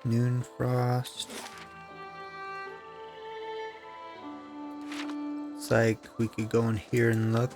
Noon frost. It's like we could go in here and look.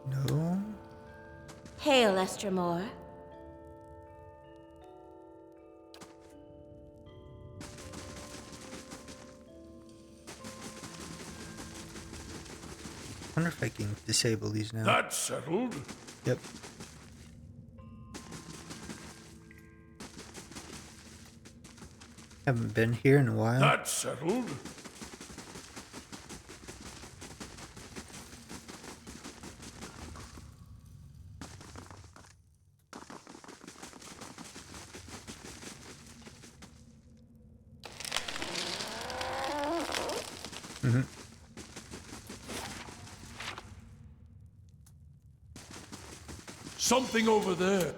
No. Hail, Estremore. Wonder if I can disable these now. That's settled. Yep. Haven't been here in a while. That's settled. Something over there.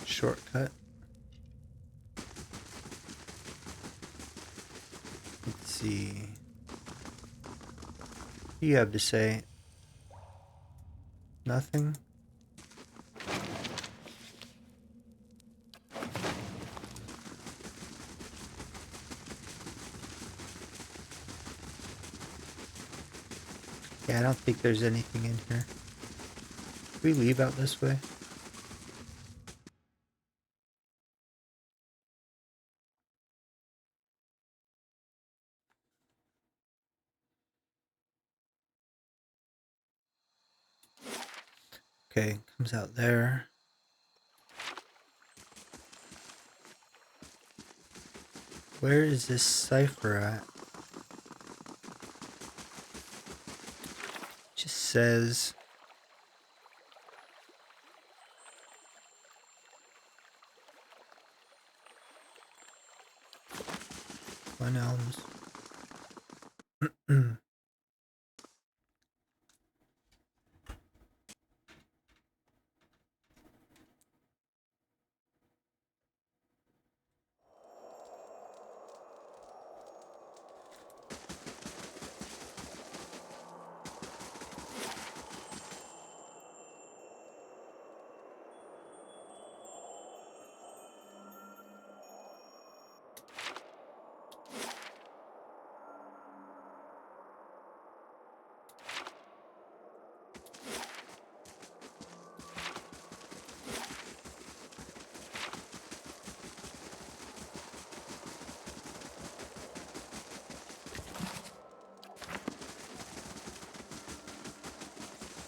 Shortcut. Let's see. What do you have to say? Nothing? Yeah, I don't think there's anything in here. Can we leave out this way? Okay, comes out there. Where is this cipher at? Just says One Elms.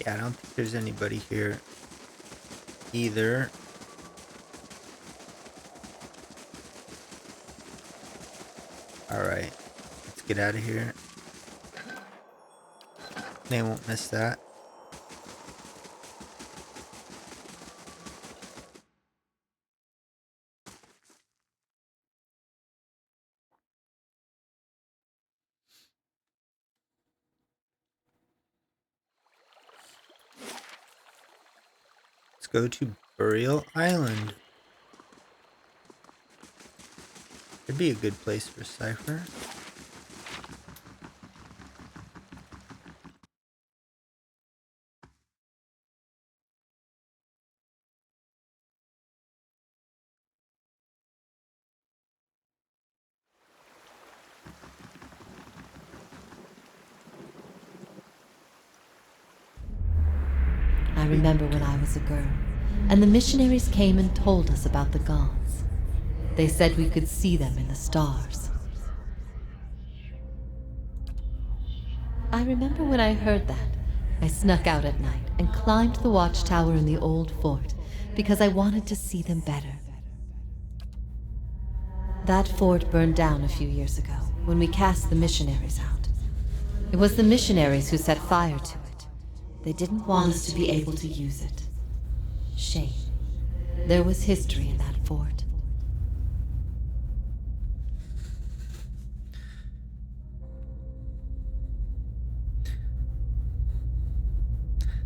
Yeah, I don't think there's anybody here either. Alright, let's get out of here. They won't miss that. Let's go to Burial Island. It'd be a good place for Cypher. I remember when I was a girl, and the missionaries came and told us about the gods. They said we could see them in the stars. I remember when I heard that, I snuck out at night and climbed the watchtower in the old fort because I wanted to see them better. That fort burned down a few years ago when we cast the missionaries out. It was the missionaries who set fire to it. They didn't want us to be able to use it. Shame. There was history in that fort.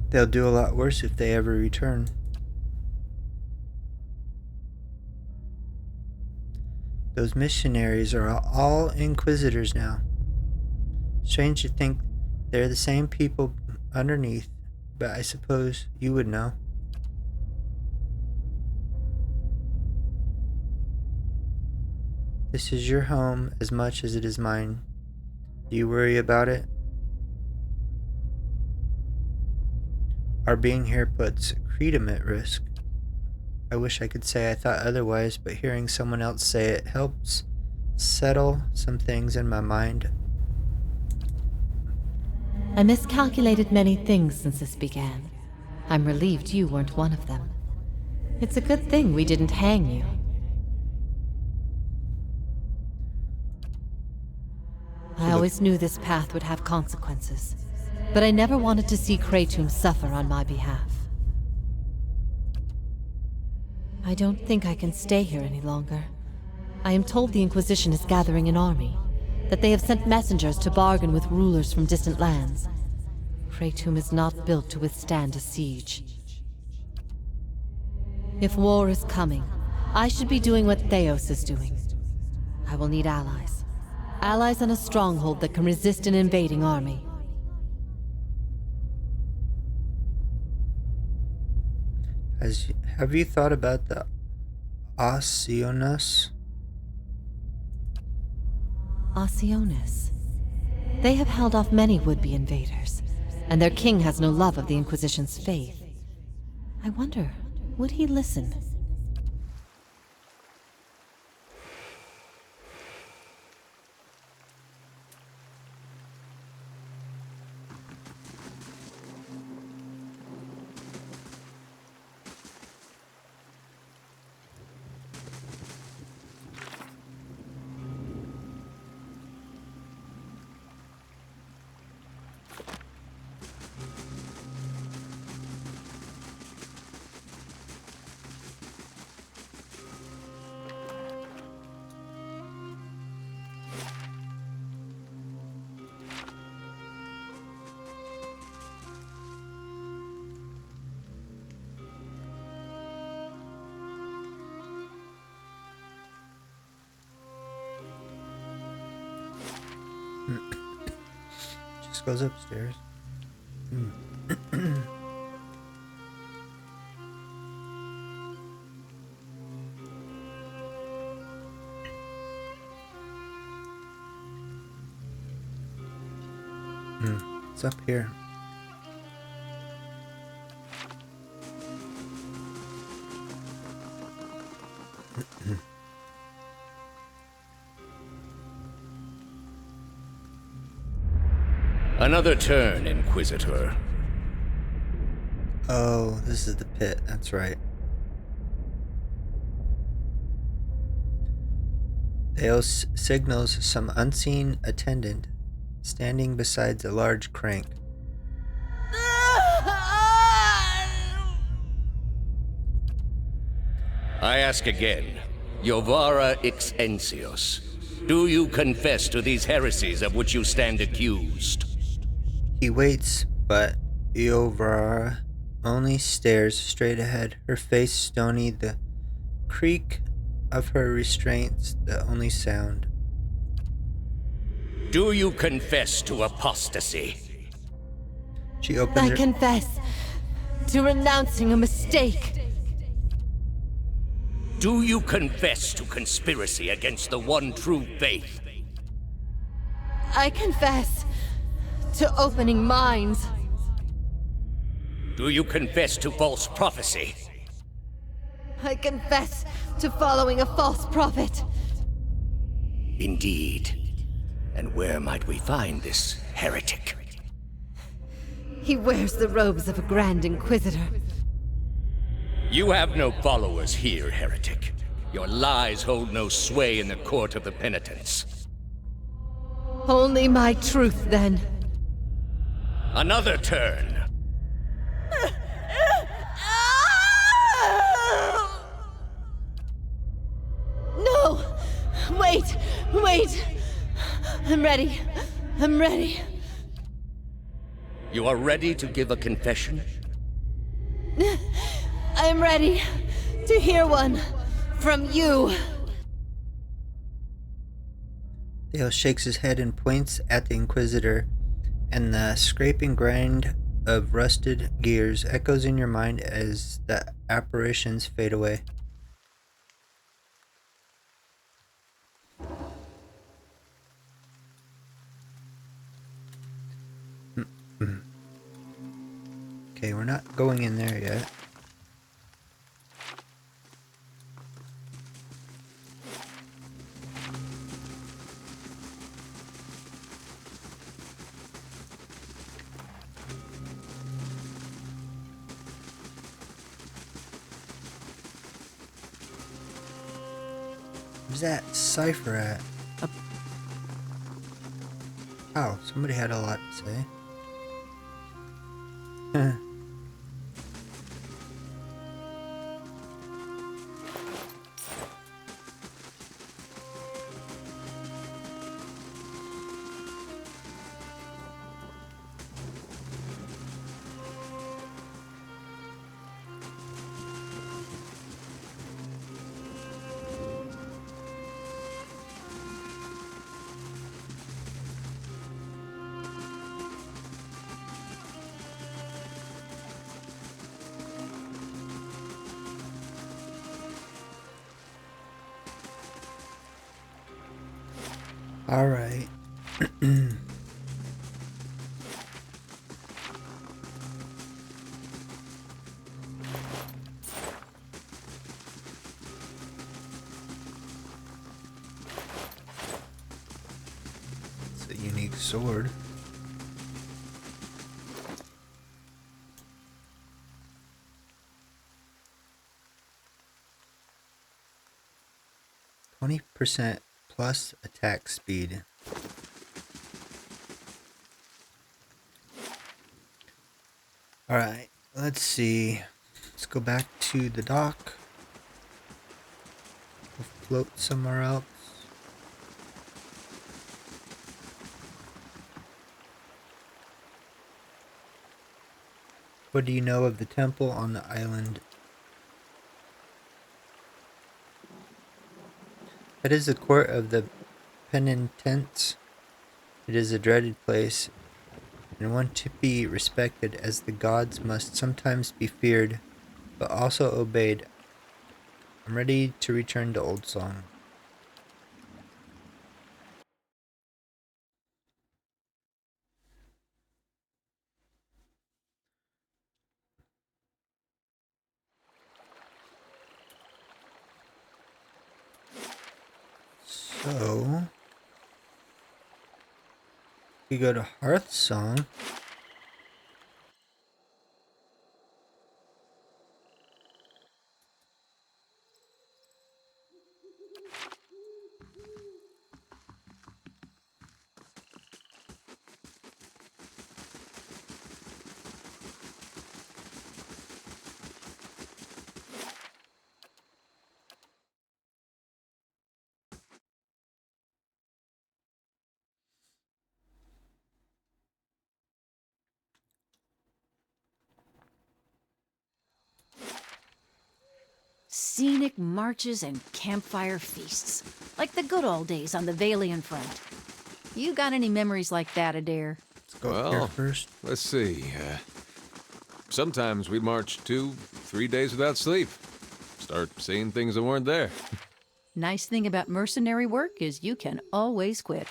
They'll do a lot worse if they ever return. Those missionaries are all inquisitors now. Strange to think they're the same people underneath, but I suppose you would know. This is your home as much as it is mine. Do you worry about it? Our being here puts Creedom at risk. I wish I could say I thought otherwise, but hearing someone else say it helps settle some things in my mind. I miscalculated many things since this began. I'm relieved you weren't one of them. It's a good thing we didn't hang you. I always knew this path would have consequences, but I never wanted to see Kratom suffer on my behalf. I don't think I can stay here any longer. I am told the Inquisition is gathering an army, that they have sent messengers to bargain with rulers from distant lands. Kratom is not built to withstand a siege. If war is coming, I should be doing what Theos is doing. I will need allies. Allies on a stronghold that can resist an invading army. Have you thought about the Osionis? Osionis. They have held off many would-be invaders, and their king has no love of the Inquisition's faith. I wonder, would he listen? Just goes upstairs. It's up here. Another turn, Inquisitor. Oh, this is the pit. That's right. Theos signals some unseen attendant standing beside a large crank. I ask again, Eora Ixensios, do you confess to these heresies of which you stand accused? He waits, but Eora only stares straight ahead, her face stony, the creak of her restraints the only sound. Do you confess to apostasy? She opens I her... confess to renouncing a mistake. Do you confess to conspiracy against the one true faith? I confess to opening minds. Do you confess to false prophecy? I confess to following a false prophet. Indeed. And where might we find this heretic? He wears the robes of a Grand Inquisitor. You have no followers here, heretic. Your lies hold no sway in the court of the penitents. Only my truth, then. Another turn. No! Wait! Wait! I'm ready. I'm ready. You are ready to give a confession? I'm ready to hear one from you. Dale shakes his head and points at the Inquisitor, and the scraping grind of rusted gears echoes in your mind as the apparitions fade away. Okay, we're not going in there yet. Where's that cipher at? Oh, somebody had a lot to say. All right. It's a unique sword. %, plus attack speed. Alright, let's see. Let's go back to the dock. We'll float somewhere else. What do you know of the temple on the island? That is the court of the penitents. It is a dreaded place, and one to be respected, as the gods must sometimes be feared, but also obeyed. I'm ready to return to Old Song. So we go to Hearth Song. Scenic marches and campfire feasts, like the good old days on the Valian front. You got any memories like that, Adair? Let's go here first. Let's see. Sometimes we march 2-3 days without sleep. Start seeing things that weren't there. Nice thing about mercenary work is you can always quit.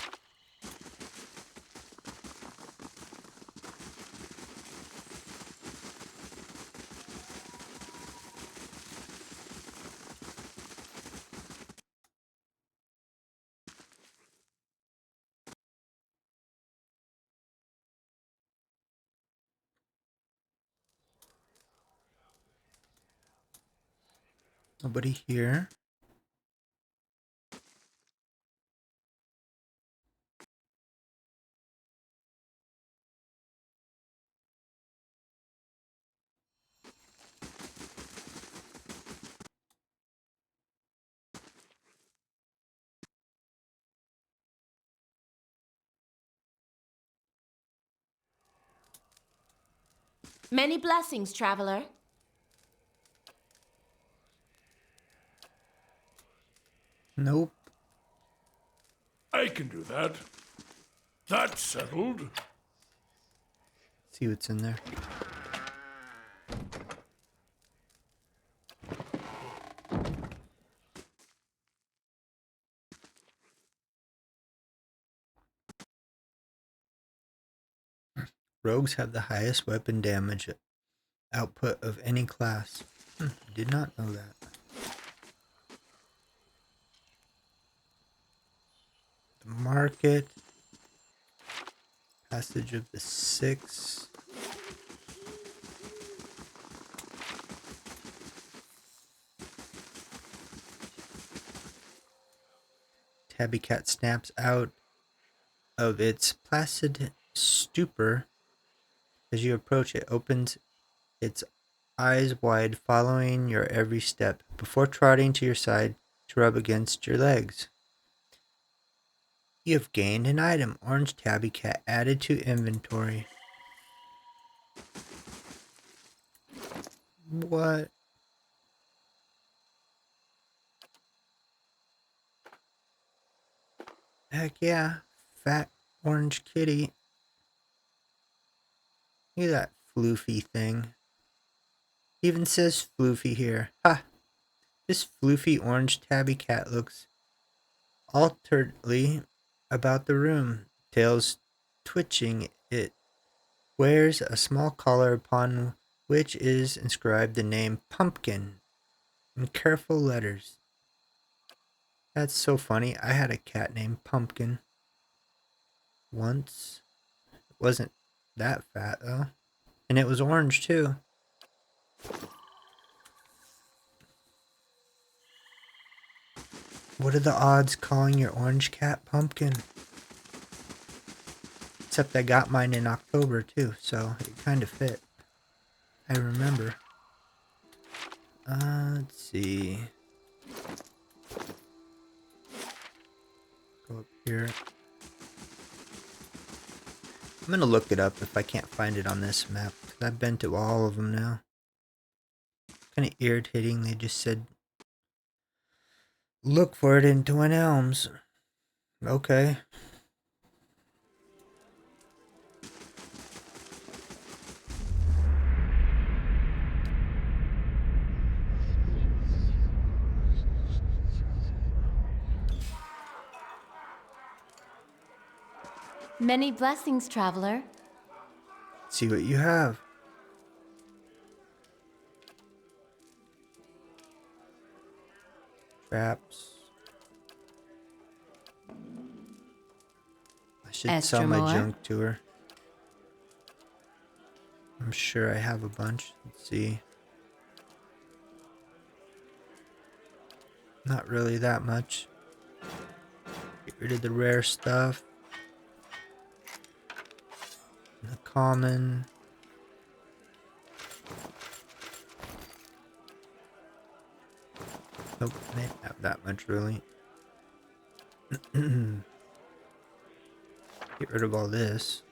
Nobody here. Many blessings, traveler. Nope. I can do that. That's settled. See what's in there. Rogues have the highest weapon damage output of any class. Did not know that. The market. Passage of the Six. Tabby Cat snaps out of its placid stupor as you approach it, opens its eyes wide, following your every step, before trotting to your side to rub against your legs. You have gained an item, Orange Tabby Cat, added to inventory. What? Heck yeah, fat orange kitty. Look at that floofy thing. Even says floofy here. Ha! This floofy orange tabby cat looks alteredly about the room, tails twitching. It wears a small collar upon which is inscribed the name Pumpkin in careful letters. That's so funny. I had a cat named Pumpkin once. It wasn't that fat though. And it was orange too. What are the odds calling your orange cat Pumpkin? Except I got mine in October too, so it kind of fit. I remember. Let's see. Go up here. I'm gonna look it up if I can't find it on this map, because I've been to all of them now. Kind of irritating, they just said, look for it in Twin Elms. Okay. Many blessings, traveler. See what you have. Traps. I should sell Extra my more? junk to her. I'm sure I have a bunch. Let's see. Not really that much. Get rid of the rare stuff. The common. Nope, I didn't have that much really. Get rid of all this.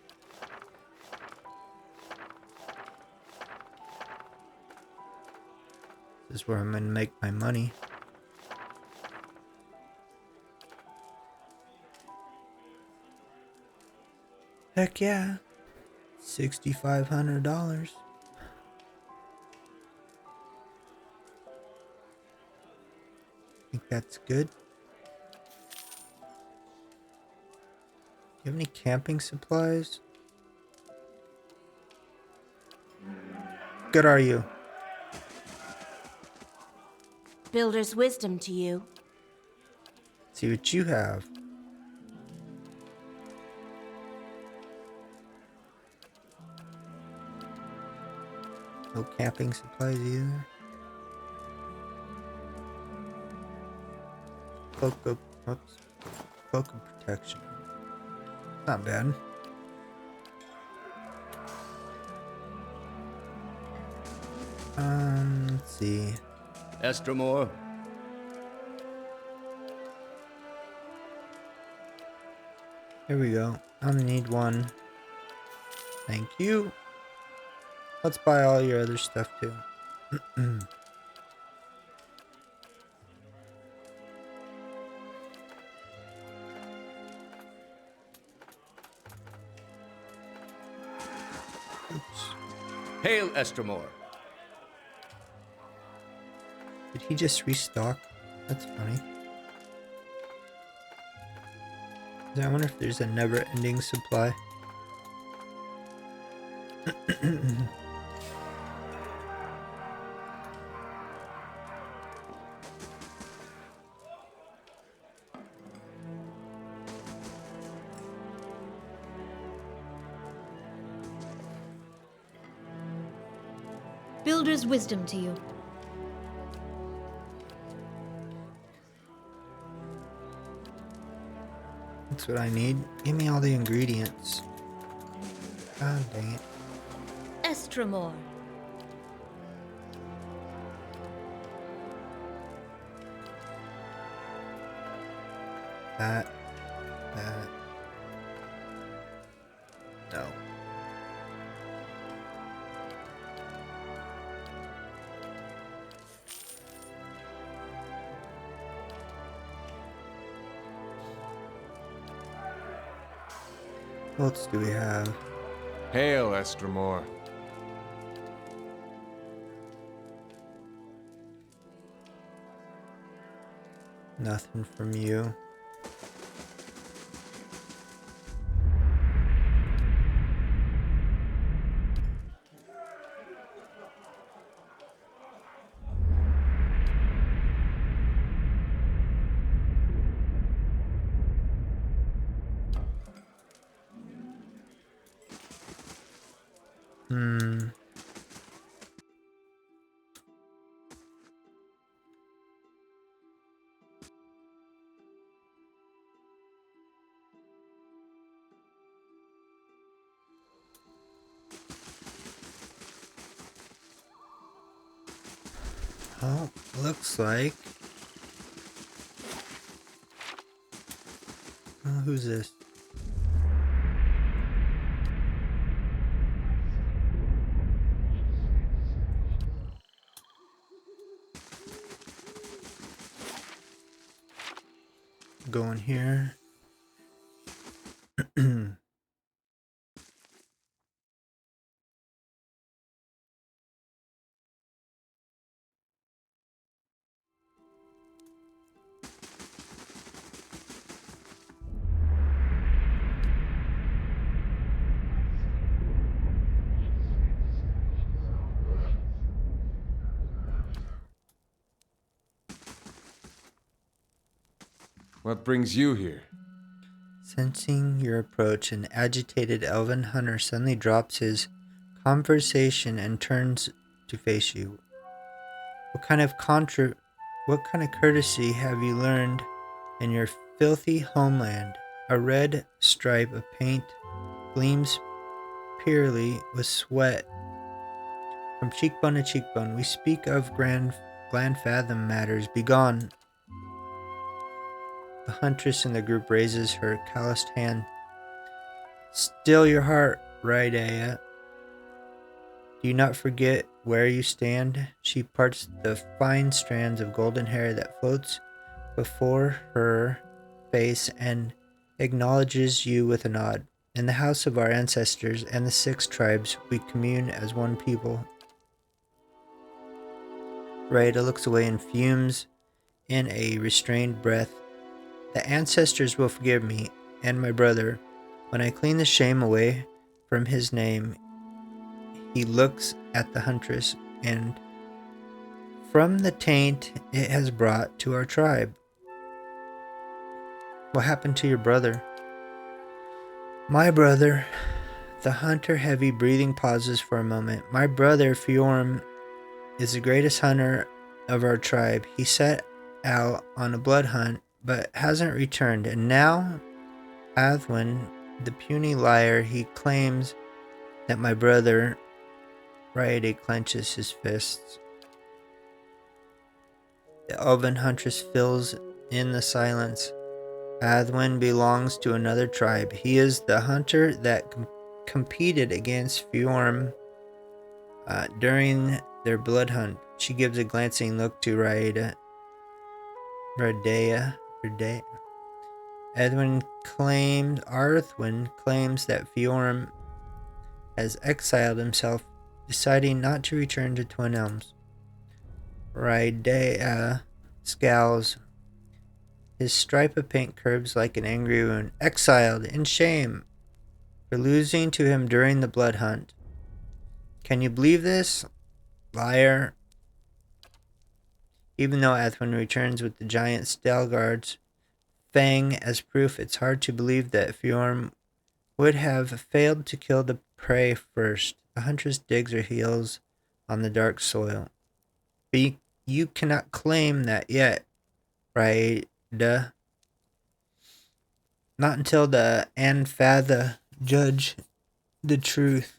This is where I'm gonna make my money. Heck yeah. $6,500. Think that's good. Do you have any camping supplies? Good are you? Builder's wisdom to you. See what you have. No camping supplies either. Cloak of protection. Not bad. Let's see. Estromor, Here we go. I'm gonna need one. Thank you. Let's buy all your other stuff too. Oops. hail Estromor. Did he just restock? That's funny. I wonder if there's a never-ending supply. Builder's wisdom to you. That's what I need. Give me all the ingredients. God dang it. Estromor. That. No. What else do we have? Hail, Estromor. Nothing from you. Oh, looks like. Oh, who's this? Going here. What brings you here? Sensing your approach, an agitated elven hunter suddenly drops his conversation and turns to face you. What kind of courtesy have you learned in your filthy homeland? A red stripe of paint gleams purely with sweat from cheekbone to cheekbone. We speak of gland fathom matters. Begone. The huntress in the group raises her calloused hand. Still your heart, right, Aya? Do you not forget where you stand? She parts the fine strands of golden hair that floats before her face and acknowledges you with a nod. In the house of our ancestors and the 6 tribes, we commune as one people. Raida looks away and fumes in a restrained breath. The ancestors will forgive me and my brother when I clean the shame away from his name. He looks at the huntress, and from the taint it has brought to our tribe. What happened to your brother? My brother. The hunter heavy breathing pauses for a moment. My brother Fjorm is the greatest hunter of our tribe. He set out on a blood hunt, but hasn't returned. And now, Athwin, the puny liar, he claims that my brother, Raide, clenches his fists. The elven huntress fills in the silence. Athwin belongs to another tribe. He is the hunter that competed against Fjorm during their blood hunt. She gives a glancing look to Raida. Radea. Arthwin claims that Fjorm has exiled himself, deciding not to return to Twin Elms. Raidea scowls. His stripe of paint curves like an angry wound. Exiled in shame for losing to him during the blood hunt. Can you believe this? Liar. Even though Athwin returns with the giant Stalgard's fang as proof, it's hard to believe that Fjorm would have failed to kill the prey first. The huntress digs her heels on the dark soil. But you cannot claim that yet, Raida. Not until the Anfatha judge the truth.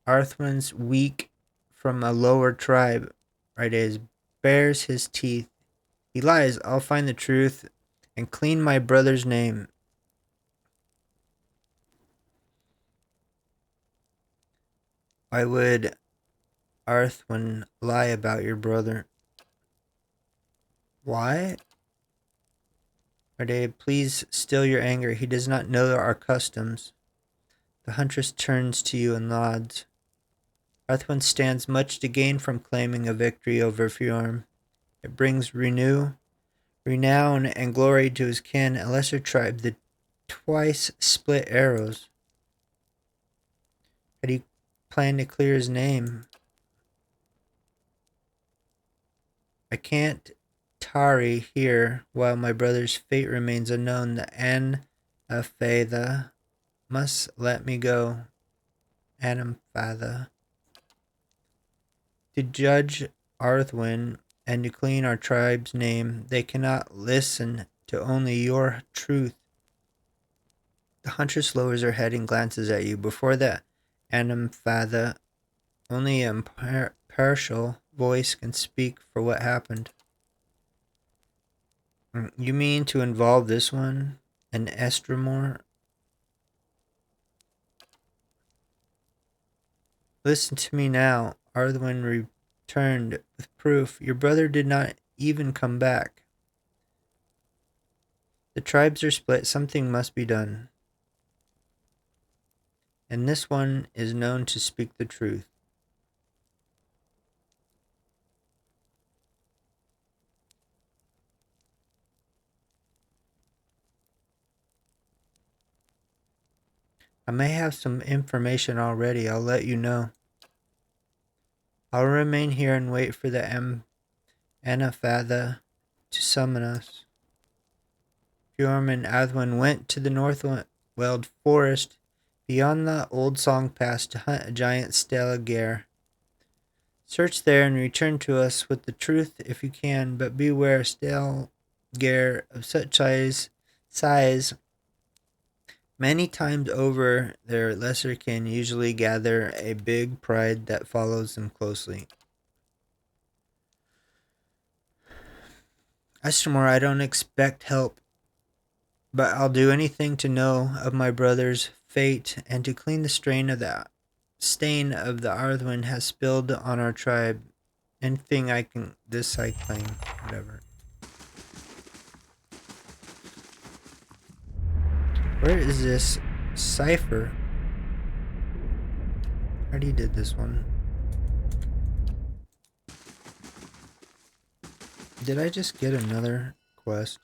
Arthwin's weak from a lower tribe. Raida bares his teeth. He lies. I'll find the truth and clean my brother's name. Why would Arthwin lie about your brother? Why? Raida, please still your anger. He does not know our customs. The huntress turns to you and nods. Arthwin stands much to gain from claiming a victory over Fjorm. It brings renown and glory to his kin, a lesser tribe, the twice split arrows. How do you plan to clear his name? I can't tarry here while my brother's fate remains unknown. The Anfatha must let me go. Anfatha. To judge Arthwin and to clean our tribe's name, they cannot listen to only your truth. The huntress lowers her head and glances at you. Before the Anfatha, only an impartial voice can speak for what happened. You mean to involve this one, an Estremor? Listen to me now. Arthwin returned with proof. Your brother did not even come back. The tribes are split. Something must be done. And this one is known to speak the truth. I may have some information already. I'll let you know. I'll remain here and wait for the Anfatha to summon us. Fjorm and Athwin went to the Northweld Forest beyond the old song pass to hunt a giant Stalagare. Search there and return to us with the truth if you can, but beware, Stalagare of such size many times over their lesser kin usually gather a big pride that follows them closely. Estremor, I don't expect help, but I'll do anything to know of my brother's fate and to clean the stain of the Arthwin has spilled on our tribe. Anything I can, this I claim, whatever. Where is this cipher? I already did this one. Did I just get another quest?